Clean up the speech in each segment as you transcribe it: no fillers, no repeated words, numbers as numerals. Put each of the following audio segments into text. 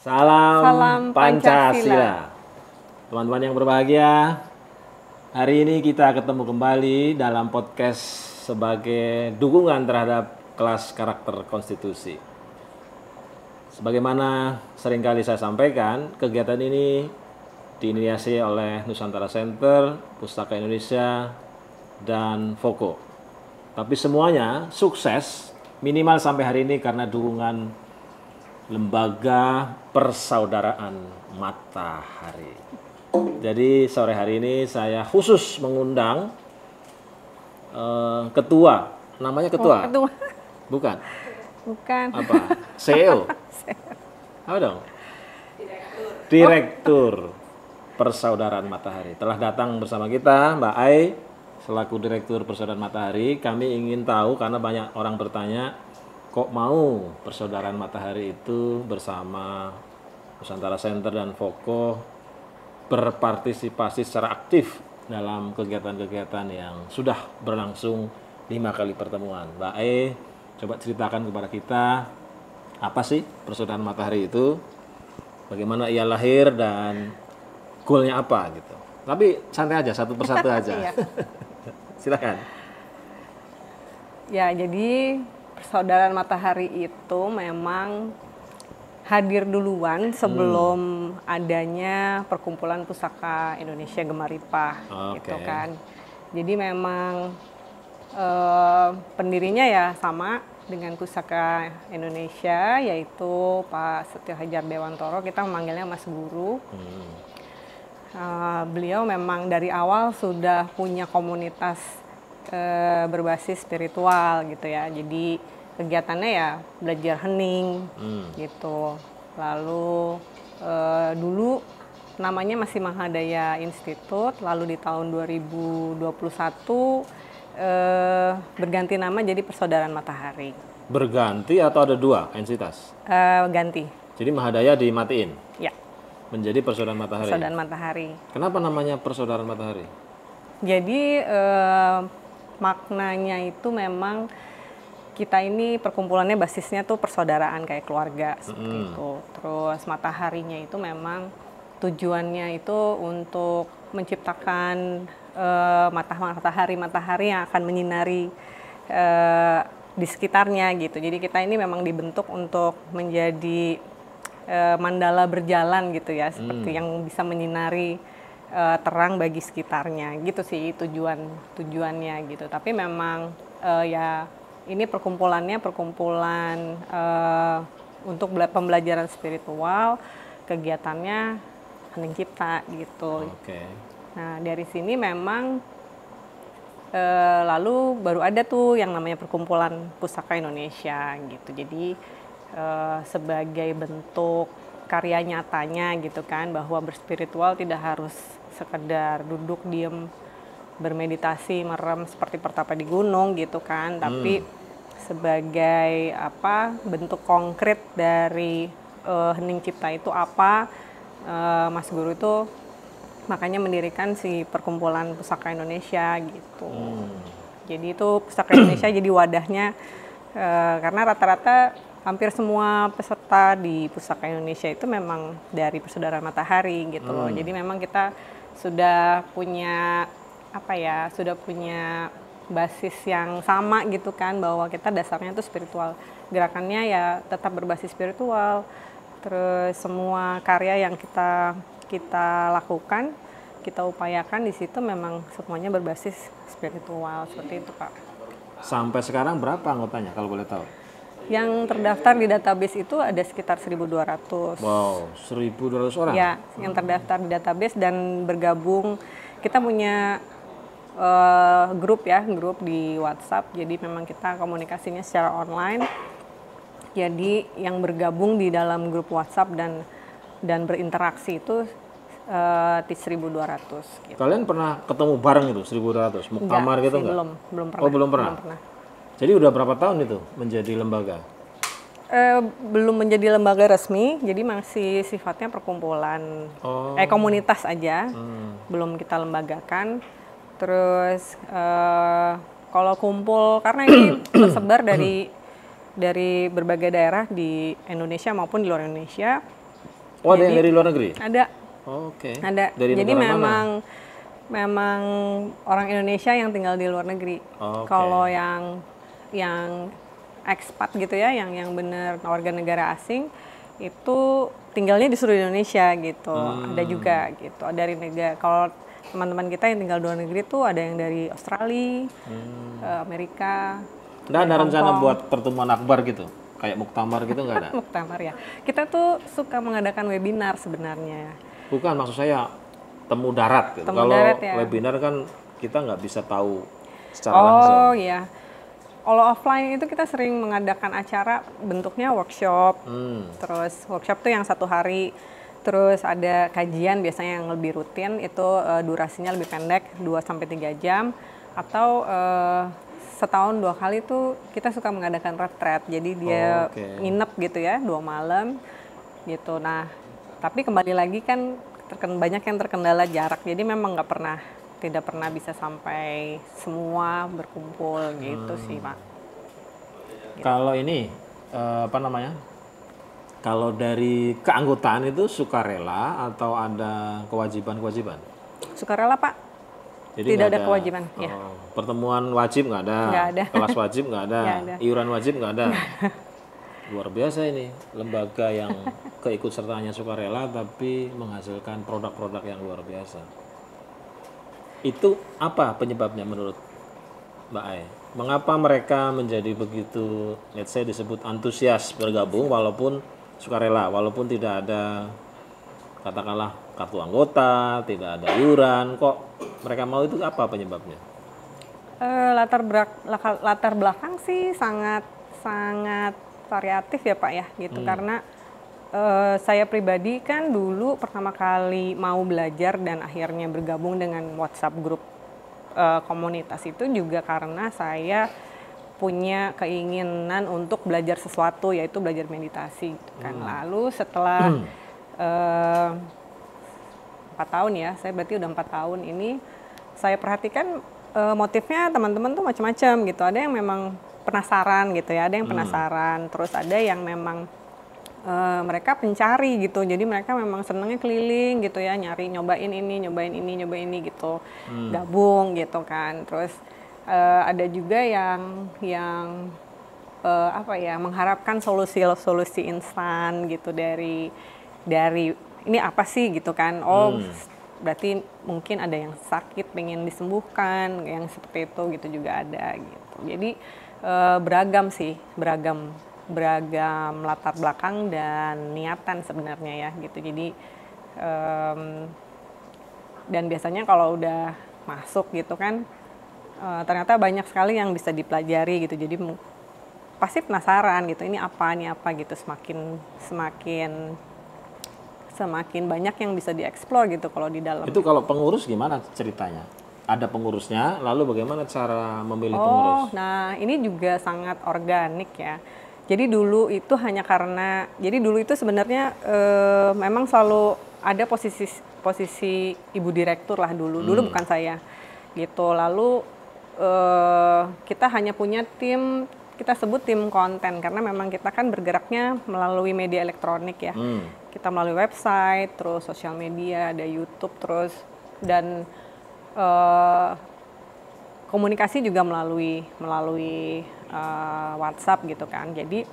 Salam Salam Pancasila. Teman-teman yang berbahagia, hari ini kita ketemu kembali dalam podcast sebagai dukungan terhadap kelas karakter konstitusi. Sebagaimana seringkali saya sampaikan, kegiatan ini diinisiasi oleh Nusantara Center, Pustaka Indonesia, dan Foko. Tapi semuanya sukses minimal sampai hari ini karena dukungan Lembaga Persaudaraan Matahari. Jadi sore hari ini saya khusus mengundang ketua, namanya ketua? Ketua. Bukan? Bukan. Apa? CEO? Apa dong? Direktur Persaudaraan Matahari. Telah datang bersama kita Mbak Ai selaku Direktur Persaudaraan Matahari. Kami ingin tahu karena banyak orang bertanya, kok mau Persaudaraan Matahari itu bersama Nusantara Center dan Foko berpartisipasi secara aktif dalam kegiatan-kegiatan yang sudah berlangsung 5 kali pertemuan. Mbak E, coba ceritakan kepada kita apa sih Persaudaraan Matahari itu, bagaimana ia lahir dan goalnya apa gitu. Tapi santai aja, satu persatu aja. Silakan. Ya, jadi Persaudaraan Matahari itu memang hadir duluan sebelum adanya Perkumpulan Pusaka Indonesia Gemaripah, gitu kan. Jadi memang pendirinya ya sama dengan Pusaka Indonesia, yaitu Pak Setio Hadjar Dewantoro. Kita memanggilnya Mas Guru. Beliau memang dari awal sudah punya komunitas berbasis spiritual gitu ya. Jadi kegiatannya ya belajar hening gitu. Lalu dulu namanya masih Mahadaya Institute, lalu di tahun 2021 berganti nama jadi Persaudaraan Matahari. Berganti atau ada dua entitas? Ganti. Jadi Mahadaya dimatiin? Ya. Menjadi Persaudaraan Matahari? Persaudaraan Matahari. Kenapa namanya Persaudaraan Matahari? Jadi maknanya itu memang kita ini perkumpulannya basisnya tuh persaudaraan kayak keluarga seperti itu. Terus mataharinya itu memang tujuannya itu untuk menciptakan matahari yang akan menyinari di sekitarnya gitu. Jadi kita ini memang dibentuk untuk menjadi mandala berjalan gitu ya, seperti yang bisa menyinari terang bagi sekitarnya gitu sih tujuannya gitu. Tapi memang ya ini perkumpulan untuk pembelajaran spiritual, kegiatannya hening cipta gitu. Nah dari sini memang lalu baru ada tuh yang namanya Perkumpulan Pusaka Indonesia gitu. Jadi sebagai bentuk karya nyatanya gitu kan, bahwa berspiritual tidak harus sekedar duduk diem bermeditasi merem seperti pertapa di gunung gitu kan, tapi sebagai bentuk konkret dari hening cipta itu apa, Mas Guru itu makanya mendirikan si Perkumpulan Pusaka Indonesia gitu. Jadi itu Pusaka Indonesia jadi wadahnya, karena rata-rata hampir semua peserta di Pusaka Indonesia itu memang dari Persaudaraan Matahari gitu loh. Jadi memang kita sudah punya sudah punya basis yang sama gitu kan, bahwa kita dasarnya itu spiritual. Gerakannya ya tetap berbasis spiritual. Terus semua karya yang kita lakukan, kita upayakan di situ memang semuanya berbasis spiritual seperti itu, Pak. Sampai sekarang berapa anggotanya kalau boleh tahu? Yang terdaftar di database itu ada sekitar 1.200. Wow, 1.200 orang? Ya, yang terdaftar di database dan bergabung. Kita punya grup di WhatsApp. Jadi memang kita komunikasinya secara online. Jadi yang bergabung di dalam grup WhatsApp dan berinteraksi itu 1.200. Gitu. Kalian pernah ketemu bareng itu 1.200? Muktamar gitu nggak? Belum pernah. Oh, belum pernah. Jadi udah berapa tahun itu menjadi lembaga? Belum menjadi lembaga resmi, jadi masih sifatnya perkumpulan, komunitas aja, belum kita lembagakan. Terus kalau kumpul, karena ini tersebar dari berbagai daerah di Indonesia maupun di luar Indonesia, Oh, ada yang dari luar negeri? Ada. Oke. Ada. Dari Jadi negara memang orang Indonesia yang tinggal di luar negeri. Oke. Kalau yang ekspat gitu ya, yang bener warga negara asing itu tinggalnya di seluruh Indonesia gitu. Ada juga gitu. Dari negara, kalau teman-teman kita yang tinggal di luar negeri tuh ada yang dari Australia, Amerika. Nggak ada rencana buat pertemuan akbar gitu? Kayak muktamar gitu nggak ada? Muktamar ya. Kita tuh suka mengadakan webinar sebenarnya. Bukan, maksud saya temu darat gitu. Temu Kalau darat ya. webinar kan kita nggak bisa tahu secara langsung. Oh iya. Kalau offline itu kita sering mengadakan acara bentuknya workshop. Terus workshop tuh yang 1 hari. Terus ada kajian biasanya yang lebih rutin, itu durasinya lebih pendek, 2-3 jam. Atau setahun 2 kali tuh kita suka mengadakan retreat. Jadi dia nginep gitu ya, 2 malam gitu. Nah, tapi kembali lagi kan banyak yang terkendala jarak. Jadi memang tidak pernah bisa sampai semua berkumpul gitu sih, Pak. Kalau ini apa namanya? Kalau dari keanggotaan itu sukarela atau ada kewajiban-kewajiban? Sukarela, Pak. Jadi tidak nggak ada kewajiban. Ya. Pertemuan wajib nggak ada, Nggak ada. kelas wajib nggak ada, Nggak ada. iuran wajib nggak ada. Luar biasa ini lembaga yang keikutsertaannya sukarela tapi menghasilkan produk-produk yang luar biasa. Itu apa penyebabnya menurut Mbak Ai? Mengapa mereka menjadi begitu, let's say disebut antusias bergabung walaupun sukarela, walaupun tidak ada katakanlah kartu anggota, tidak ada iuran, kok mereka mau, itu apa penyebabnya? Latar belakang sih sangat variatif ya Pak ya gitu, karena saya pribadi kan dulu pertama kali mau belajar dan akhirnya bergabung dengan WhatsApp grup komunitas itu juga karena saya punya keinginan untuk belajar sesuatu, yaitu belajar meditasi gitu kan. Lalu setelah 4 tahun ya, saya berarti udah 4 tahun ini, saya perhatikan motifnya teman-teman tuh macam-macam gitu. Ada yang memang penasaran gitu ya, ada yang penasaran, terus ada yang memang mereka pencari gitu. Jadi mereka memang senangnya keliling gitu ya, nyari nyobain ini gitu, gabung gitu kan. Terus ada juga yang mengharapkan solusi instan gitu dari ini apa sih gitu kan. Berarti mungkin ada yang sakit pengen disembuhkan, yang seperti itu gitu juga ada gitu. Jadi beragam latar belakang dan niatan sebenarnya ya gitu. Jadi dan biasanya kalau udah masuk gitu kan ternyata banyak sekali yang bisa dipelajari gitu. Jadi pasti penasaran gitu, ini apa gitu, semakin banyak yang bisa dieksplor gitu kalau di dalam. Itu kalau pengurus gimana ceritanya? Ada pengurusnya, lalu bagaimana cara memilih pengurus? Nah ini juga sangat organik ya. Jadi dulu itu sebenarnya memang selalu ada posisi ibu direktur lah dulu bukan saya gitu. Lalu kita hanya punya tim, kita sebut tim konten karena memang kita kan bergeraknya melalui media elektronik ya. Kita melalui website, terus sosial media, ada YouTube, terus dan komunikasi juga melalui WhatsApp gitu kan. Jadi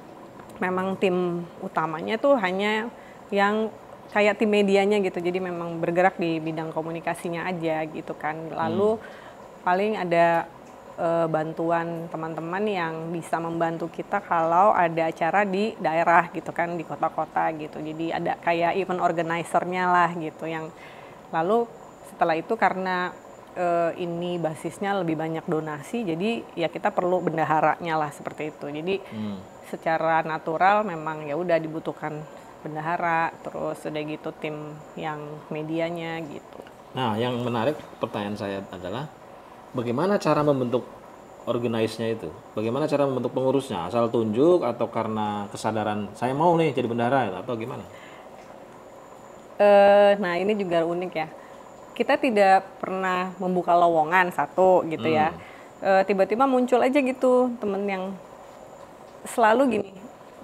memang tim utamanya tuh hanya yang kayak tim medianya gitu. Jadi memang bergerak di bidang komunikasinya aja gitu kan. Lalu paling ada bantuan teman-teman yang bisa membantu kita kalau ada acara di daerah gitu kan, di kota-kota gitu. Jadi ada kayak event organizer-nya lah gitu. Yang lalu setelah itu karena ini basisnya lebih banyak donasi, jadi ya kita perlu bendaharanya lah seperti itu. Jadi secara natural memang ya udah dibutuhkan bendahara, terus udah gitu tim yang medianya gitu. Nah, yang menarik pertanyaan saya adalah bagaimana cara membentuk organize-nya itu? Bagaimana cara membentuk pengurusnya? Asal tunjuk atau karena kesadaran saya mau nih jadi bendahara atau gimana? Nah ini juga unik ya. Kita tidak pernah membuka lowongan satu gitu ya. Tiba-tiba muncul aja gitu temen yang selalu gini.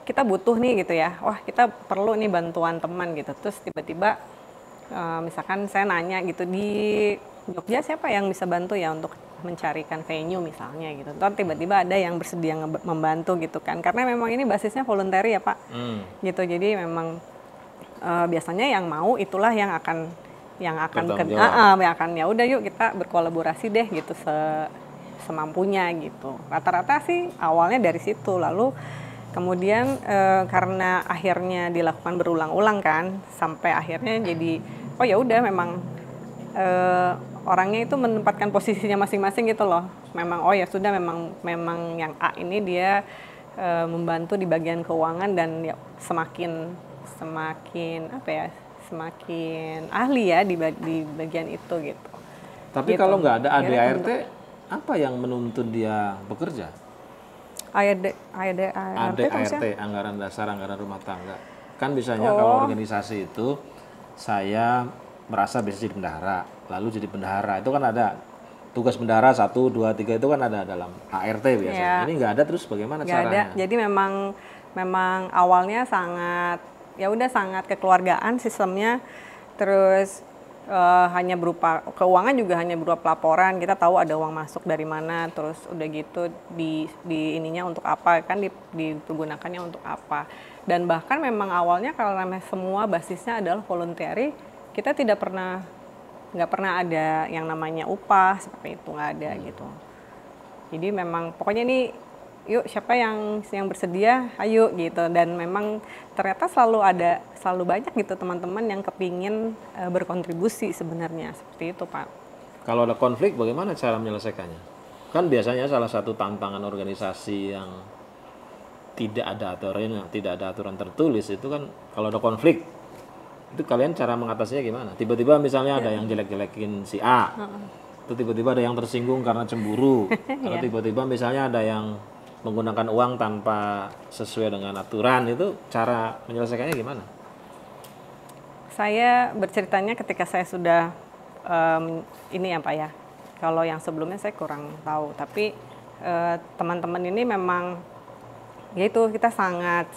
kita butuh nih gitu ya, wah kita perlu nih bantuan teman gitu, terus tiba-tiba misalkan saya nanya gitu, di Jogja siapa yang bisa bantu ya untuk mencarikan venue misalnya gitu, ntar tiba-tiba ada yang bersedia membantu gitu kan, karena memang ini basisnya voluntary ya Pak, gitu, jadi memang biasanya yang mau itulah yang akan yang akan ya udah yuk kita berkolaborasi deh gitu semampunya gitu. Rata-rata sih awalnya dari situ, lalu kemudian karena akhirnya dilakukan berulang-ulang kan, sampai akhirnya jadi oh ya udah memang orangnya itu menempatkan posisinya masing-masing gitu loh. Memang oh ya sudah memang yang A ini dia membantu di bagian keuangan dan ya semakin apa ya, semakin ahli ya di bagian itu gitu. Tapi gitu. kalau nggak ada ADART, apa yang menuntun dia bekerja? ADART, anggaran dasar, anggaran rumah tangga. Kan biasanya kalau organisasi itu, saya merasa bisa jadi bendahara, lalu jadi bendahara. Itu kan ada tugas bendahara 1, 2, 3 itu kan ada dalam ART biasanya. Ini nggak ada, terus bagaimana caranya? Ada. Jadi memang awalnya sangat kekeluargaan sistemnya, terus hanya berupa keuangan, juga hanya berupa pelaporan, kita tahu ada uang masuk dari mana, terus udah gitu di ininya untuk apa kan, dipergunakannya untuk apa. Dan bahkan memang awalnya kalau namanya semua basisnya adalah voluntary, kita nggak pernah ada yang namanya upah seperti itu, nggak ada gitu. Jadi memang pokoknya ini yuk siapa yang bersedia ayo gitu, dan memang ternyata selalu banyak gitu teman-teman yang kepingin berkontribusi sebenarnya, seperti itu Pak. Kalau ada konflik bagaimana cara menyelesaikannya? Kan biasanya salah satu tantangan organisasi yang tidak ada aturan tertulis itu kan kalau ada konflik itu kalian cara mengatasinya gimana? Tiba-tiba misalnya ada yang jelek-jelekin si A, itu tiba-tiba ada yang tersinggung karena cemburu, atau tiba-tiba misalnya ada yang menggunakan uang tanpa sesuai dengan aturan, itu cara menyelesaikannya gimana? Saya berceritanya ketika saya sudah ini ya Pak ya, kalau yang sebelumnya saya kurang tahu, tapi teman-teman ini memang yaitu kita sangat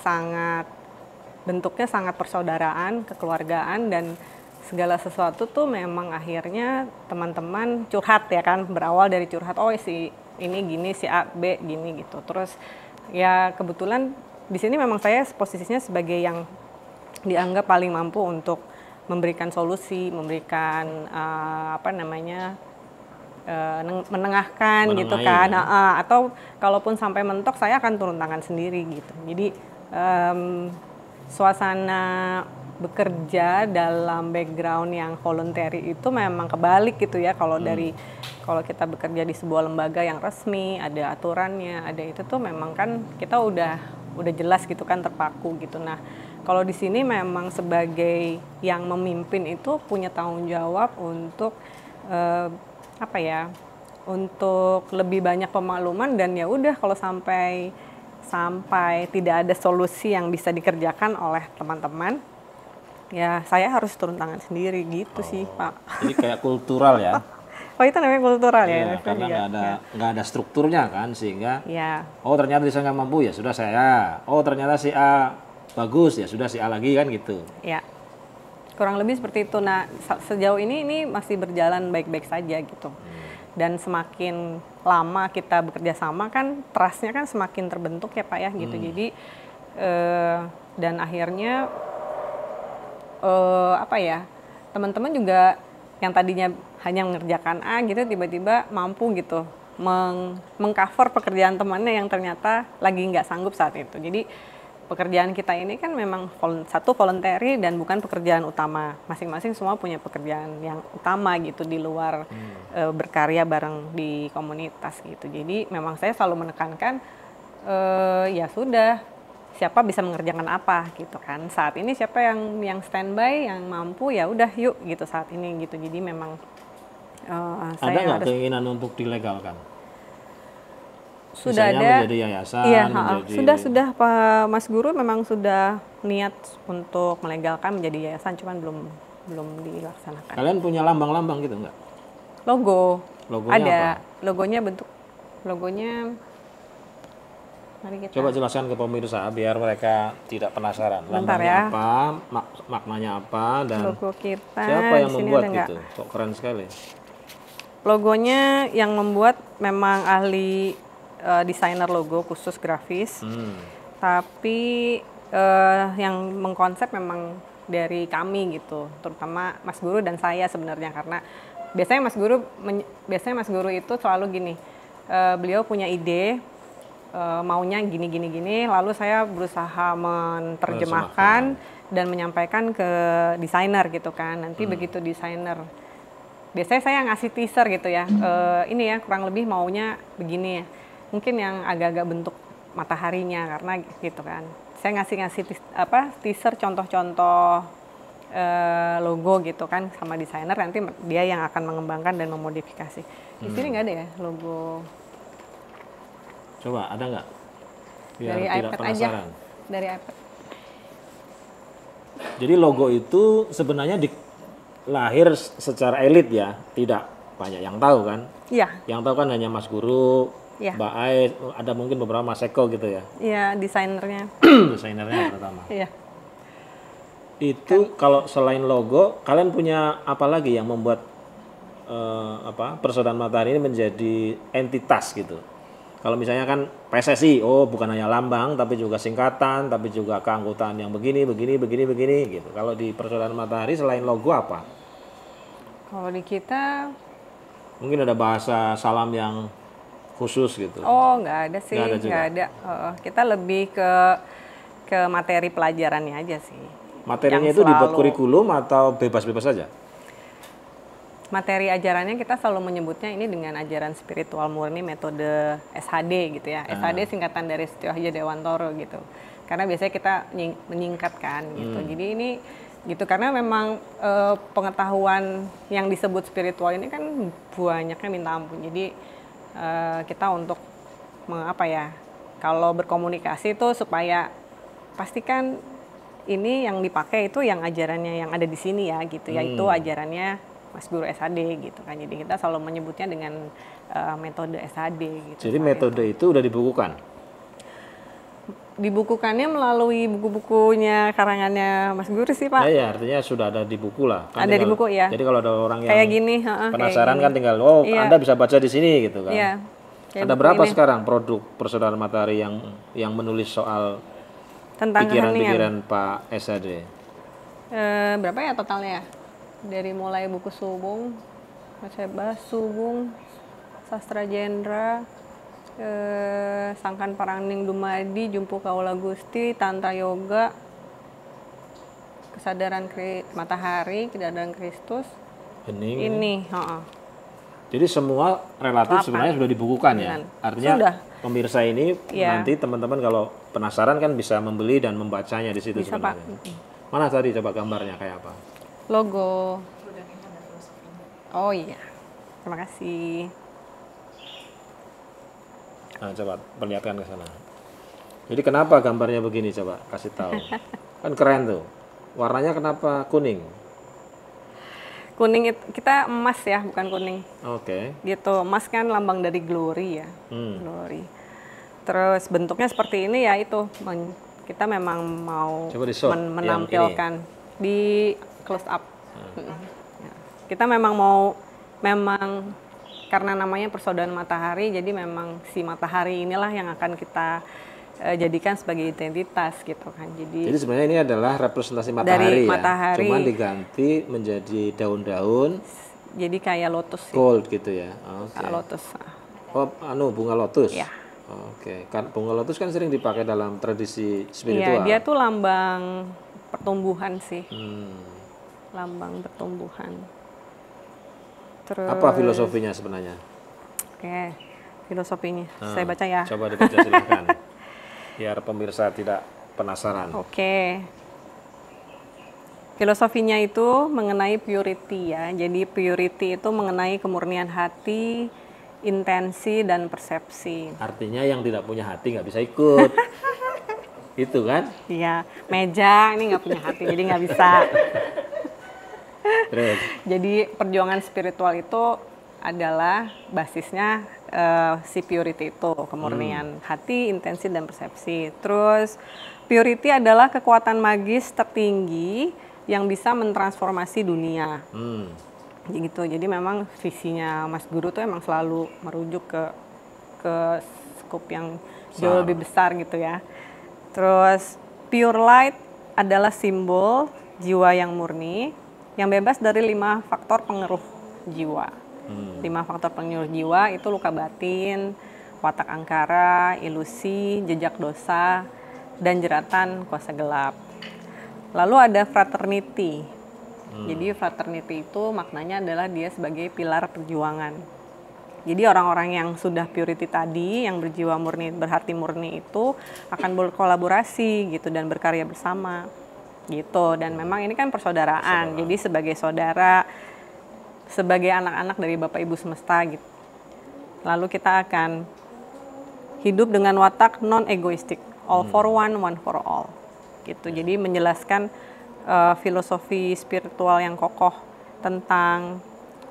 bentuknya sangat persaudaraan, kekeluargaan, dan segala sesuatu tuh memang akhirnya teman-teman curhat ya kan, berawal dari curhat, oh si ini gini, si A, B gini gitu. Terus ya kebetulan di sini memang saya posisinya sebagai yang dianggap paling mampu untuk memberikan solusi, memberikan menengahkan gitu kan. Atau kalaupun sampai mentok, saya akan turun tangan sendiri gitu. Jadi suasana bekerja dalam background yang voluntary itu memang kebalik gitu ya, kalau kita bekerja di sebuah lembaga yang resmi, ada aturannya, ada itu tuh memang kan kita udah jelas gitu kan, terpaku gitu. Nah, kalau di sini memang sebagai yang memimpin itu punya tanggung jawab untuk untuk lebih banyak pemakluman, dan ya udah kalau sampai tidak ada solusi yang bisa dikerjakan oleh teman-teman, ya saya harus turun tangan sendiri gitu sih Pak. Jadi kayak kultural ya? Oh itu namanya kultural ya? Karena nggak ada strukturnya kan, sehingga oh ternyata saya nggak mampu ya sudah saya, oh ternyata si A bagus ya sudah si A lagi kan gitu. Ya, kurang lebih seperti itu. Nah sejauh ini masih berjalan baik-baik saja gitu. Dan semakin lama kita bekerja sama kan, trust-nya kan semakin terbentuk ya Pak ya gitu. Jadi dan akhirnya teman-teman juga yang tadinya hanya mengerjakan A gitu, tiba-tiba mampu gitu mengcover pekerjaan temannya yang ternyata lagi nggak sanggup saat itu. Jadi pekerjaan kita ini kan memang satu voluntary dan bukan pekerjaan utama. Masing-masing semua punya pekerjaan yang utama gitu di luar berkarya bareng di komunitas gitu. Jadi memang saya selalu menekankan ya sudah, siapa bisa mengerjakan apa gitu kan. Saat ini siapa yang standby, yang mampu, ya udah yuk gitu saat ini gitu. Jadi memang ada nggak keinginan untuk dilegalkan? Sudah ada menjadi yayasan, sudah Pak Mas Guru memang sudah niat untuk melegalkan menjadi yayasan, cuman belum dilaksanakan. Kalian punya lambang-lambang gitu nggak? Logonya ada apa? Logonya Mari kita. Coba jelaskan ke pemirsa biar mereka tidak penasaran. Bentar Lambangnya ya. apa, maknanya apa, dan Logo kita. siapa yang di sini membuat ada nggak? gitu? Kok keren sekali. Logonya yang membuat memang ahli desainer logo khusus grafis. Tapi yang mengkonsep memang dari kami gitu, terutama Mas Guru dan saya sebenarnya, karena biasanya Mas Guru itu selalu gini, beliau punya ide, maunya gini, lalu saya berusaha menerjemahkan dan menyampaikan ke desainer gitu kan. Nanti begitu desainer, biasanya saya ngasih teaser gitu ya, ini ya kurang lebih maunya begini ya, mungkin yang agak-agak bentuk mataharinya karena gitu kan. Saya ngasih teaser contoh-contoh logo gitu kan sama desainer, nanti dia yang akan mengembangkan dan memodifikasi. Di sini nggak ada ya logo. Coba ada nggak? Biar Dari tidak iPad penasaran. aja. Dari iPad. Jadi logo itu sebenarnya lahir secara elit ya, tidak banyak yang tahu kan? Iya. Yang tahu kan hanya Mas Guru, Iya. Mbak Ai, ada mungkin beberapa Mas Eko gitu ya. Iya, desainernya. Desainernya pertama. Iya. Itu kalau selain logo, kalian punya apa lagi yang membuat Persaudaraan Matahari ini menjadi entitas gitu? Kalau misalnya kan PSSI, oh bukan hanya lambang, tapi juga singkatan, tapi juga keanggotaan yang begini gitu. Kalau di Persaudaraan Matahari selain logo apa? Kalau di kita, Mungkin ada bahasa salam yang khusus gitu. oh nggak ada sih, Nggak ada juga? nggak ada. Kita lebih ke materi pelajarannya aja sih. Materinya Yang itu dibuat selalu- kurikulum atau bebas-bebas saja? Materi ajarannya kita selalu menyebutnya ini dengan ajaran spiritual murni metode SHD gitu ya. SHD singkatan dari Setio Hadji Dewantoro gitu. Karena biasanya kita menyingkatkan gitu. Jadi ini gitu karena memang pengetahuan yang disebut spiritual ini kan banyaknya minta ampun. Jadi kita untuk kalau berkomunikasi itu supaya pastikan ini yang dipakai itu yang ajarannya yang ada di sini ya gitu, yaitu ajarannya Mas Guru SHD gitu kan. Jadi kita selalu menyebutnya dengan metode SHD gitu. Jadi metode itu udah dibukukan? Dibukukannya melalui buku-bukunya karangannya Mas Guru sih Pak. Ya, artinya sudah ada di buku lah. Kan Ada di buku, ya. Jadi kalau ada orang yang Kayak gini, penasaran kayak kan tinggal, oh Iya. Anda bisa baca di sini gitu kan. Iya. Kayak Ada buku berapa ini. sekarang produk Persaudaraan Matahari yang menulis soal Tentang keheningan. pikiran-pikiran Pak SHD? Berapa ya totalnya? Dari mulai buku Subung, Macebas, Subung, Sastra Jendra, Sangkan Parangning Dumadi, Jumpu Kaula Gusti, Tantra Yoga, Kesadaran Matahari, Kesadaran Kristus. Hening. Ini, Jadi semua relatif 8. sebenarnya sudah dibukukan ya. 9. Artinya Sudah. pemirsa ini Iya. nanti teman-teman kalau penasaran kan bisa membeli dan membacanya di situ Bisa Pak. sebenarnya. Mana tadi coba gambarnya kayak apa? Logo. Oh iya, terima kasih. Nah, coba perlihatkan ke sana. Jadi kenapa gambarnya begini coba kasih tahu. Kan keren tuh. Warnanya kenapa kuning? Kuning itu kita emas ya, bukan kuning. Oke. Gitu, emas kan lambang dari glory ya. Glory. Terus bentuknya seperti ini ya itu. Kita memang mau Coba di shot, yang menampilkan di close up. Ya. Kita memang karena namanya Persaudaraan Matahari, jadi memang si matahari inilah yang akan kita jadikan sebagai identitas gitu kan. Jadi sebenarnya ini adalah representasi Dari matahari ya. matahari. Cuman diganti menjadi daun-daun jadi kayak lotus sih. gold gitu ya. Oke. Kayak lotus. Oh, bunga lotus. Iya. Oke. Kan bunga lotus kan sering dipakai dalam tradisi Iya, spiritual. dia tuh lambang pertumbuhan sih. Hmm. Lambang pertumbuhan. Terus Apa filosofinya sebenarnya? Oke, filosofinya. Saya baca ya. Coba dibaca silakan. Biar pemirsa tidak penasaran. Oke. Filosofinya itu mengenai purity ya. Jadi purity itu mengenai kemurnian hati, intensi dan persepsi. Artinya yang tidak punya hati nggak bisa ikut. Itu kan? Iya, meja ini nggak punya hati, jadi nggak bisa. Terus. Jadi perjuangan spiritual itu adalah basisnya si purity itu, kemurnian hati, intensi, dan persepsi. Terus purity adalah kekuatan magis tertinggi yang bisa mentransformasi dunia. Gitu. Jadi memang visinya Mas Guru tuh emang selalu merujuk ke skup yang jauh lebih besar gitu ya. Terus pure light adalah simbol jiwa yang murni, yang bebas dari 5 faktor pengaruh jiwa. 5 faktor pengaruh jiwa itu luka batin, watak angkara, ilusi, jejak dosa, dan jeratan kuasa gelap. Lalu ada fraternity. Jadi fraternity itu maknanya adalah dia sebagai pilar perjuangan. Jadi orang-orang yang sudah purity tadi, yang berjiwa murni, berhati murni itu akan berkolaborasi gitu dan berkarya bersama gitu. Dan memang ini kan persaudaraan. Jadi sebagai saudara, sebagai anak-anak dari Bapak Ibu semesta gitu. Lalu kita akan hidup dengan watak non-egoistik, all for one for all gitu. Jadi menjelaskan filosofi spiritual yang kokoh tentang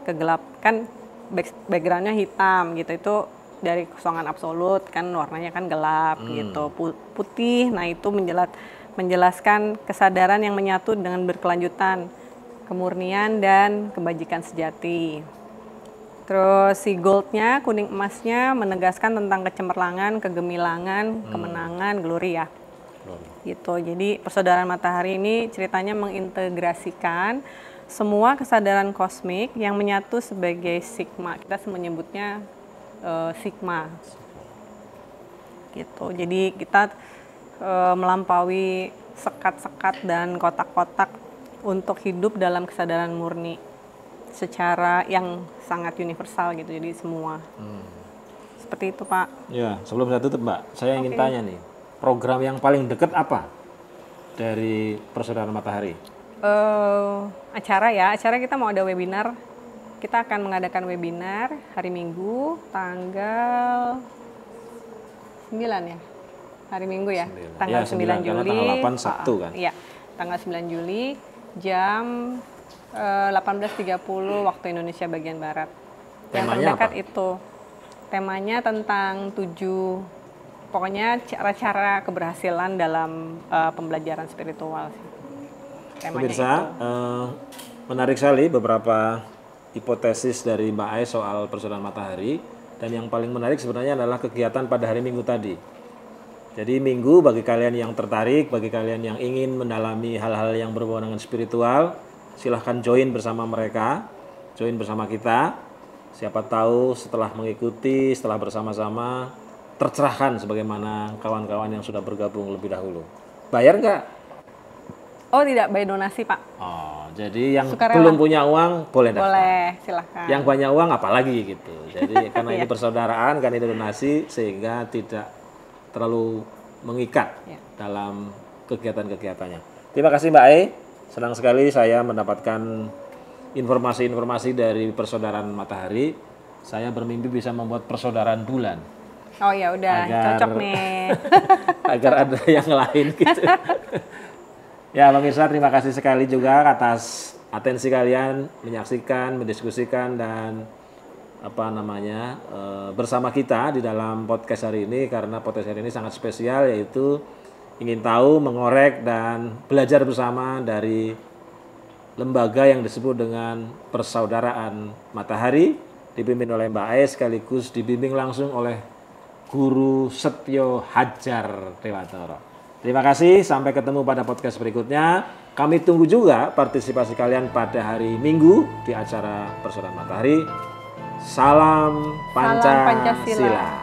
kegelapan. Backgroundnya hitam gitu, itu dari kosongan absolut kan, warnanya kan gelap gitu, putih. Nah itu menjelaskan kesadaran yang menyatu dengan berkelanjutan, kemurnian dan kebajikan sejati. Terus si goldnya, kuning emasnya, menegaskan tentang kecemerlangan, kegemilangan, kemenangan, glory ya. Gitu. Jadi persaudaraan matahari ini ceritanya mengintegrasikan semua kesadaran kosmik yang menyatu sebagai sigma. Kita menyebutnya sigma. Gitu. Jadi kita melampaui sekat-sekat dan kotak-kotak untuk hidup dalam kesadaran murni secara yang sangat universal gitu. Jadi semua. Seperti itu, Pak. Ya, sebelum saya tutup, Mbak, saya ingin tanya nih, program yang paling dekat apa dari Persaudaraan Matahari? Acara kita mau ada webinar. Kita akan mengadakan webinar hari Minggu tanggal 9 ya. Hari Minggu ya. Tanggal 9 Juli. Tanggal 8 Sabtu kan. Iya. Tanggal 9 Juli jam 18.30 waktu Indonesia bagian barat. Temanya yang terdekat apa? itu. Temanya tentang 7 pokoknya cara-cara keberhasilan dalam pembelajaran spiritual sih. Pemirsa, menarik sekali beberapa hipotesis dari Mbak Ai soal persaudaraan matahari, dan yang paling menarik sebenarnya adalah kegiatan pada hari Minggu tadi. Jadi Minggu bagi kalian yang tertarik, bagi kalian yang ingin mendalami hal-hal yang berhubungan dengan spiritual, silahkan join bersama mereka, join bersama kita. Siapa tahu setelah mengikuti, setelah bersama-sama tercerahkan sebagaimana kawan-kawan yang sudah bergabung lebih dahulu. Bayar nggak? Oh tidak, bayar donasi Pak. Oh, jadi yang Sukarela. belum punya uang boleh daftar. Boleh, silahkan. Yang banyak uang apalagi gitu. Jadi karena ini Iya. persaudaraan, kan ini donasi, sehingga tidak terlalu mengikat dalam kegiatan-kegiatannya. Terima kasih Mbak Ai. Senang sekali saya mendapatkan informasi-informasi dari Persaudaraan Matahari. Saya bermimpi bisa membuat persaudaraan bulan. Oh ya udah, cocok nih. Agar ada yang lain gitu. Ya pemirsa, terima kasih sekali juga atas atensi kalian menyaksikan, mendiskusikan dan bersama kita di dalam podcast hari ini, karena podcast hari ini sangat spesial, yaitu ingin tahu, mengorek dan belajar bersama dari lembaga yang disebut dengan Persaudaraan Matahari, dipimpin oleh Mbak Ai sekaligus dibimbing langsung oleh Guru Setyo Hadjar Dewatoro. Terima kasih, sampai ketemu pada podcast berikutnya. Kami tunggu juga partisipasi kalian pada hari Minggu di acara Persaudaraan Matahari. Salam Pancasila.